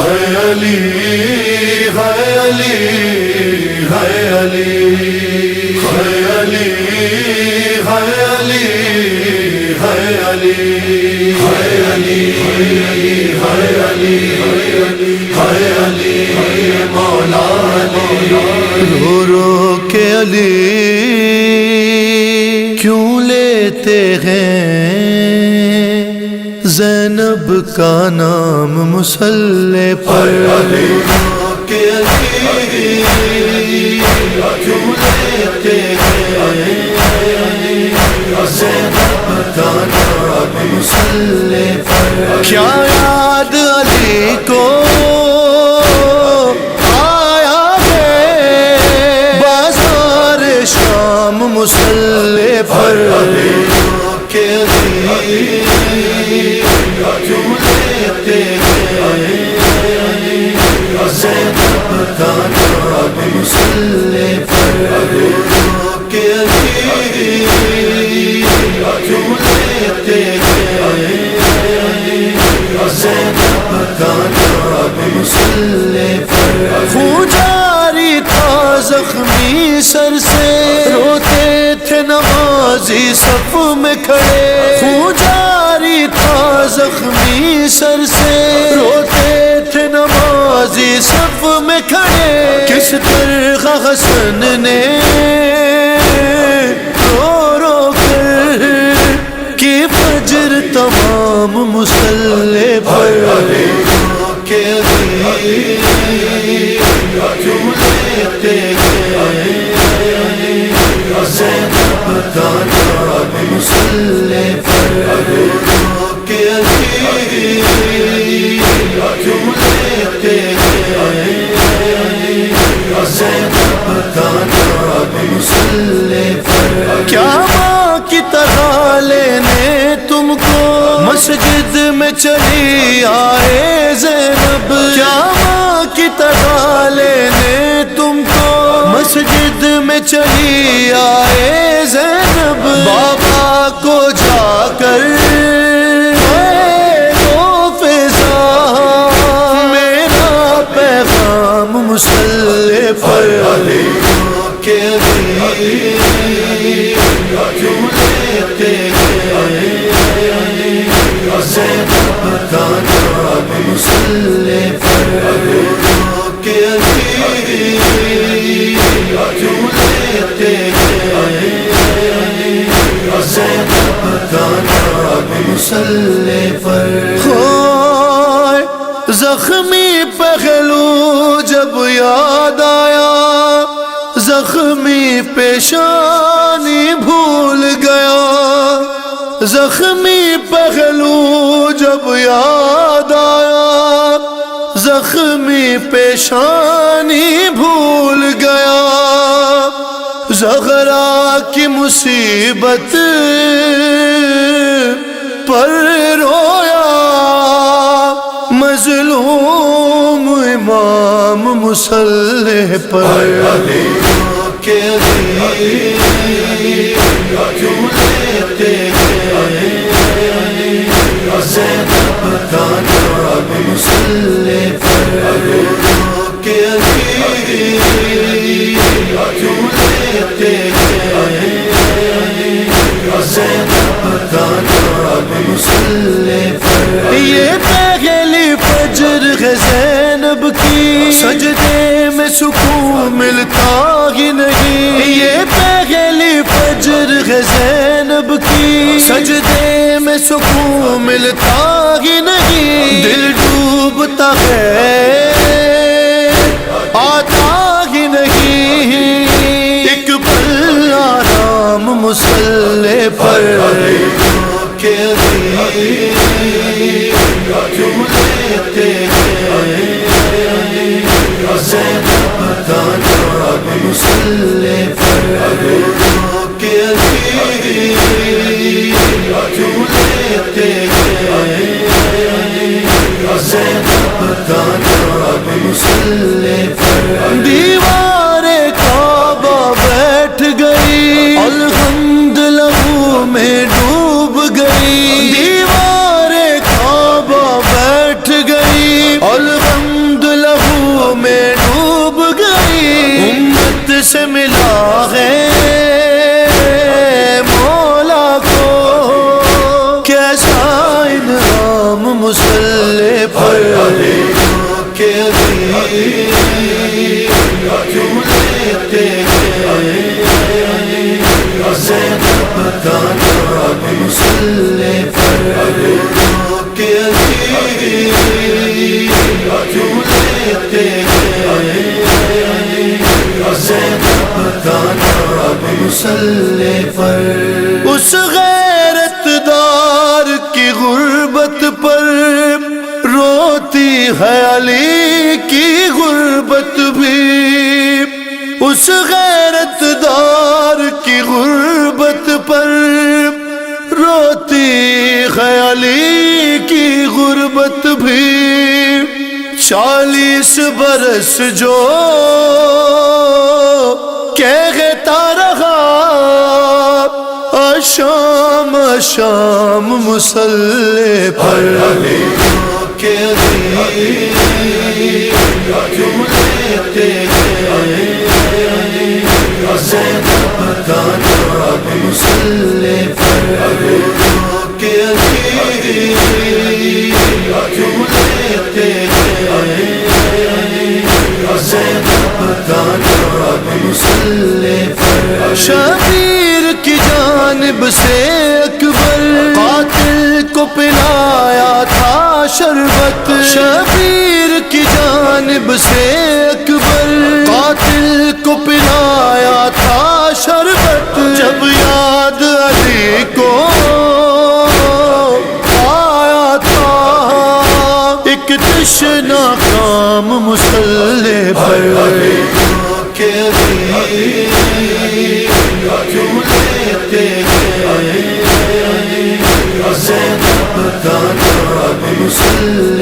علی ہے علی ہے علی ہے علی ہے علی ہے علی ہے علی ہے علی ہے علی مولا علی رو رو کے علی کیوں لیتے ہیں زینب کا نام مصلی پر علی کے علی کیوں لیتے ہیں زینب کا نام مصلی پر کیا یاد علی کو آیا ہے بازار شام مصلی پر علی کے علی کیوں لیتے ہیں زینب کا نام مصلی پر کے علی کیوں لیتے ہیں زینب کا نام مصلی پر خون جاری تھا زخمی سر سے روتے تھے نمازی صف میں کھڑے خون جاری تھا زخمی سر سے روتے تھے نمازی صف میں کھڑے کس طرح حسن نے رو رو کر کی فجر تمام مصلی پر علی کے علی کیوں لیتے ہیں زینب کا نام مصلی پر کے علی کیوں لیتے ہیں زینب کا نام مصلی پر کیا ماں کی طرح لینے تم کو مسجد میں چلی آئے زینب کیا ماں کی طرح لینے تم کو مسجد میں چلی آئے زینب بابا کو جا کر میرا پیغام مصلی پر علی کے علی کیوں لیتے ہیں زینب کا نام مصلی پر کے علی کیوں لیتے ہیں زینب کا نام مصلی پر زخمی پہلو جب یاد آیا زخمی پیشانی بھول گیا زخمی پہلو جب یاد آیا زخمی پیشانی بھول گیا زہرا کی مصیبت پر رویا مظلوم امام مصلی پر علی کے علی کیوں لیتے ہیں زینب کا نام مصلی پر کے علی کیوں لیتے ہیں زینب کا نام مصلی پر یہ پہلی فجر ہے زینب کی سجدے میں سکون ملتا ہی نہیں یہ پہلی فجر ہے زینب کی سجدے میں سکون ملتا ہی نہیں دل ڈوبتا ہے آتا ہی نہیں ایک پل آرام مصلی پر کے علی کیوں لیتے ہیں زینب کا نام مصلی پر کے علی کیوں لیتے ہیں زینب کا نام مصلی پر دیوار کعبہ بیٹھ گئی الحمد لہو میں ڈوب گئی دیوار کعبہ بیٹھ گئی الحمد مسلح پر کہ کیوں لیتے ہیں زینب کا نام مسلح پر کہ کیوں لیتے ہیں زینب کا نام مسلح پر اس غیرت دار کی غربت پر روتی ہے علی کی غربت بھی اس غیرت دار کی غربت پر روتی ہے علی کی غربت بھی 40 برس جو کہتا رہا شام شام مسلح پر کہ کیوں لیتے ہیں زینب کا نام مسلح پر کہ کیوں لیتے ہیں زینب کا نام مسلح پر شبیر کی جانب سے اکبر قاتل کو پلایا تھا شربت شبیر کی جانب سے اکبر قاتل کو پلایا تھا شربت جب یاد علی کو آیا تھا ایک تشنا کام مسلح پر کہ کیوں لیتے ہیں زینب کا نام مسلح